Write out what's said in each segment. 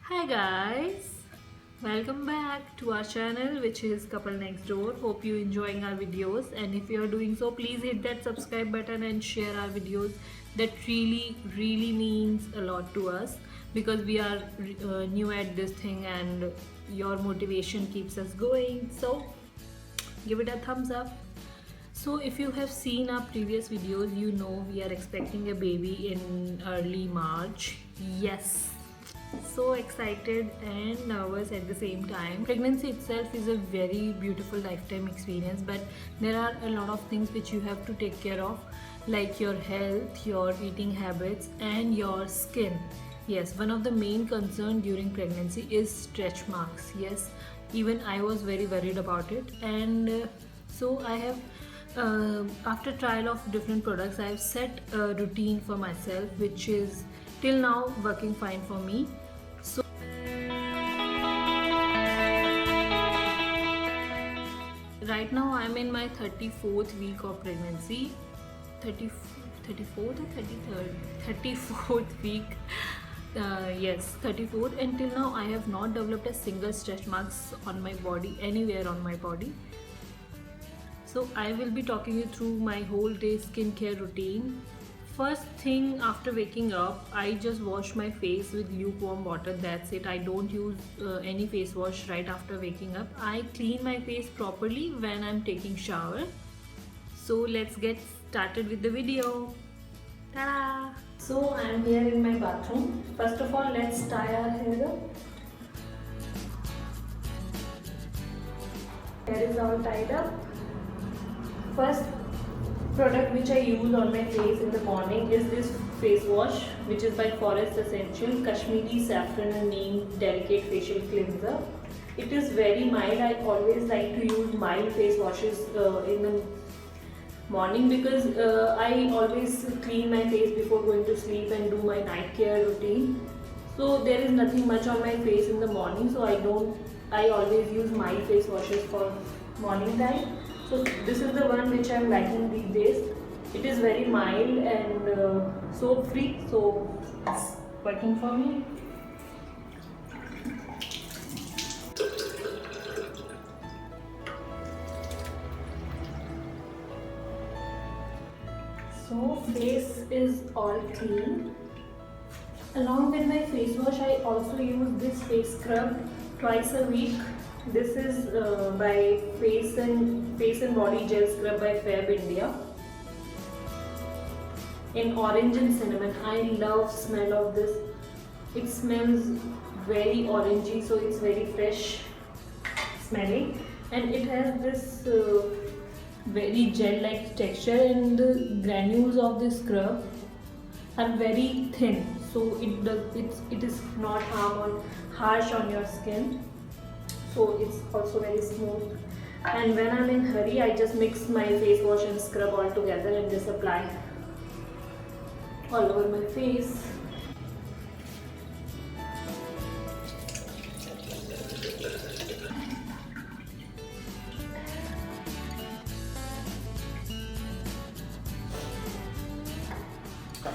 Hi guys, welcome back to our channel which is Couple Next Door. Hope you enjoying our videos, and if you are doing so, please hit that subscribe button and share our videos. That really means a lot to us because we are new at this thing, and your motivation keeps us going. So give it a thumbs up. So if you have seen our previous videos, you know we are expecting a baby in early March. Yes, so excited and nervous at the same time. Pregnancy itself is a very beautiful lifetime experience, but there are a lot of things which you have to take care of, like your health, your eating habits, and your skin. Yes, one of the main concern during pregnancy is stretch marks. Yes, even I was very worried about it, and so I have after trial of different products, I have set a routine for myself which is till now working fine for me. So right now I'm in my 34th week of pregnancy. 30, 34th or 33rd? 34th week. Yes, 34th, and till now I have not developed a single stretch marks on my body, anywhere on my body. So I will be talking you through my whole day skincare routine. First thing after waking up, I just wash my face with lukewarm water. That's it. I don't use any face wash right after waking up. I clean my face properly when I'm taking shower. So let's get started with the video. Ta-da! So I'm here in my bathroom. First of all, let's tie our hair up. Hair is all tied up. First product which I use on my face in the morning is this face wash, which is by Forest Essential Kashmiri Saffron and Neem Delicate Facial Cleanser. It is very mild. I always like to use mild face washes in the morning because I always clean my face before going to sleep and do my night care routine. So there is nothing much on my face in the morning, so I always use mild face washes for morning time. So this is the one which I am liking these days. It is very mild and soap free, so it's working for me. So face is all clean. Along with my face wash, I also use this face scrub twice a week. This is by Face and Body Gel Scrub by Fab India in orange and cinnamon. I love smell of this. It smells very orangey, so it's very fresh smelling, and it has this very gel-like texture, and the granules of this scrub are very thin, so it is not harsh on your skin. So it's also very smooth. And when I'm in hurry, I just mix my face wash and scrub all together and just apply all over my face.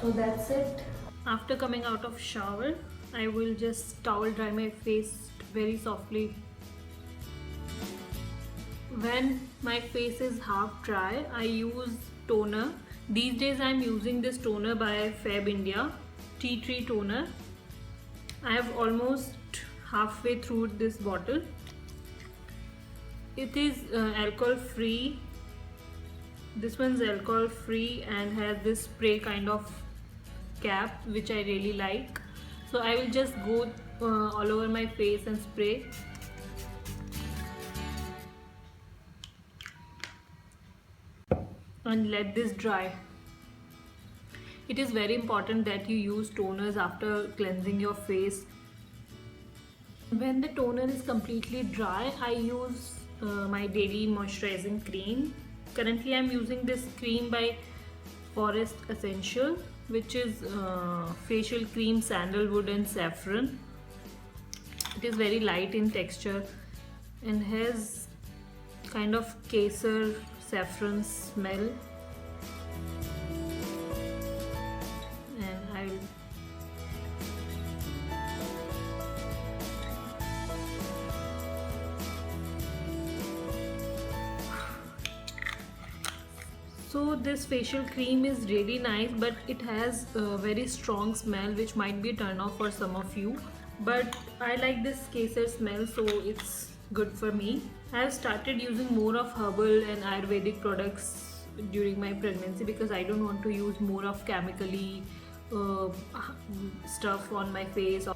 So that's it. After coming out of shower, I will just towel dry my face very softly. When my face is half dry, I use toner. These days I'm using this toner by Fab India, Tea Tree Toner. I have almost halfway through this bottle. It is alcohol free. This one's alcohol free and has this spray kind of cap, which I really like. So I will just go all over my face and spray. And let this dry. It is very important that you use toners after cleansing your face. When the toner is completely dry, I use my daily moisturizing cream. Currently I am using this cream by Forest Essential, which is facial cream sandalwood and saffron. It is very light in texture and has kind of kesar saffron smell, and So this facial cream is really nice, but it has a very strong smell which might be a turn off for some of you, but I like this kesar smell, so it's good for me. I have started using more of herbal and Ayurvedic products during my pregnancy because I don't want to use more of chemically uh, stuff on my face.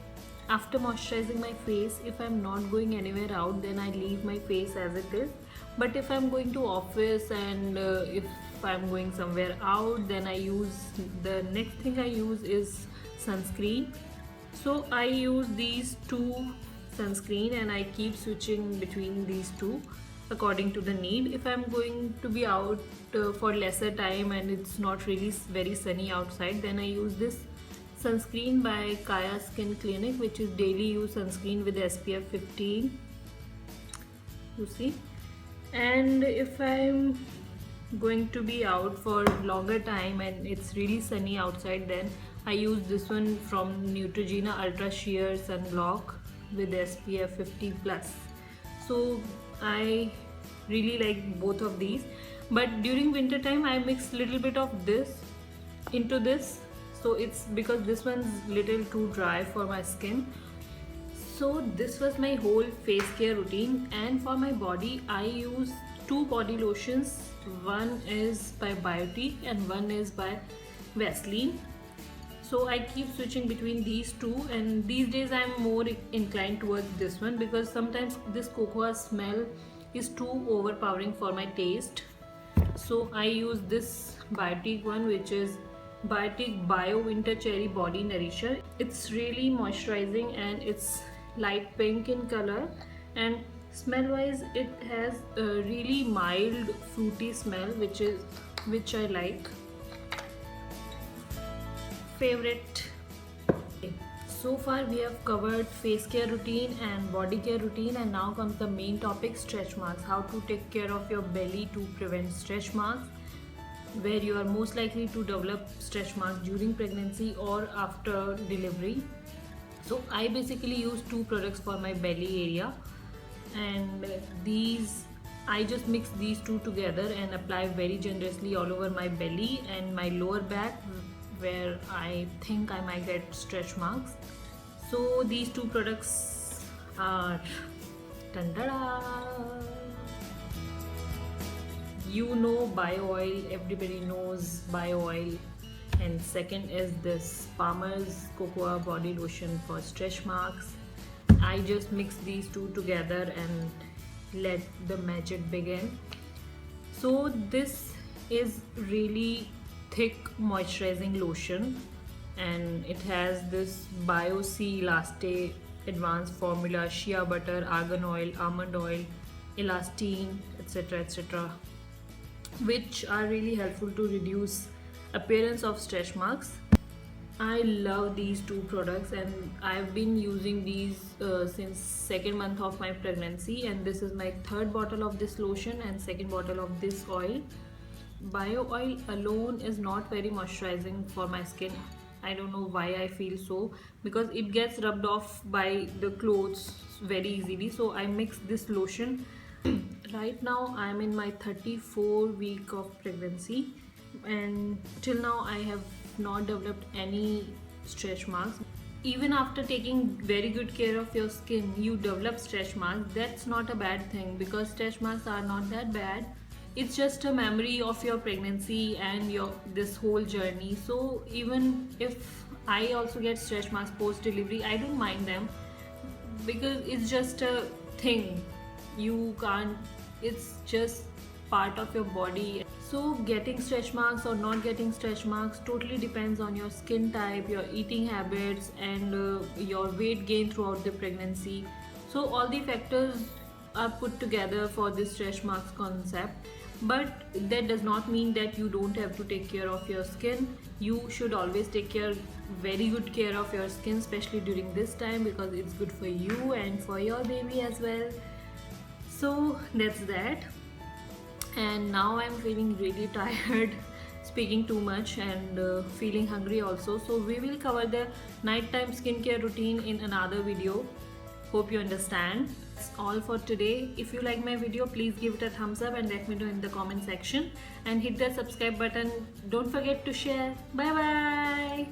After moisturizing my face, if I'm not going anywhere out, then I leave my face as it is. But if I'm going to office and if I'm going somewhere out, then I use, the next thing I use is sunscreen. So I use these two sunscreen and I keep switching between these two according to the need. If I'm going to be out for lesser time and it's not really very sunny outside, then I use this sunscreen by Kaya Skin Clinic, which is daily use sunscreen with SPF 15, you see. And if I'm going to be out for longer time and it's really sunny outside, then I use this one from Neutrogena Ultra Sheer Sunblock with SPF 50 plus. So I really like both of these, but during winter time I mix little bit of this into this, so it's because this one's little too dry for my skin. So this was my whole face care routine, and for my body I use two body lotions. One is by Biotique and one is by Vaseline. So I keep switching between these two, and these days I'm more inclined towards this one because sometimes this cocoa smell is too overpowering for my taste. So I use this Biotique one, which is Biotique Bio Winter Cherry Body Nourisher. It's really moisturizing and it's light pink in color, and smell wise it has a really mild fruity smell, which I like. Favorite. So far we have covered face care routine and body care routine, and now comes the main topic, stretch marks. How to take care of your belly to prevent stretch marks, where you are most likely to develop stretch marks during pregnancy or after delivery. So I basically use two products for my belly area, and these I just mix these two together and apply very generously all over my belly and my lower back where I think I might get stretch marks. So these two products are Tandada. You know bio oil, everybody knows bio oil, and second is this Palmer's Cocoa body lotion for stretch marks. I just mix these two together and let the magic begin. So this is really thick moisturizing lotion, and it has this Bio C Elaste advanced formula, shea butter, argan oil, almond oil, elastine, etc, etc, which are really helpful to reduce appearance of stretch marks. I love these two products and I've been using these since second month of my pregnancy, and this is my third bottle of this lotion and second bottle of this oil. Bio oil alone is not very moisturizing for my skin. I don't know why I feel so, because it gets rubbed off by the clothes very easily. So I mix this lotion. Right now I'm in my 34 week of pregnancy, and till now I have not developed any stretch marks. Even after taking very good care of your skin, you develop stretch marks. That's not a bad thing, because stretch marks are not that bad. It's just a memory of your pregnancy and your this whole journey. So even if I also get stretch marks post delivery, I don't mind them because it's just a thing. You can't, it's just part of your body. So getting stretch marks or not getting stretch marks totally depends on your skin type, your eating habits, and your weight gain throughout the pregnancy. So all the factors are put together for this stretch marks concept, but that does not mean that you don't have to take care of your skin. You should always take very good care of your skin, especially during this time, because it's good for you and for your baby as well. So that's that. And now I'm feeling really tired, speaking too much, and feeling hungry also. So we will cover the nighttime skincare routine in another video. Hope you understand. That's all for today. If you like my video, please give it a thumbs up and let me know in the comment section, and hit that subscribe button. Don't forget to share. Bye bye.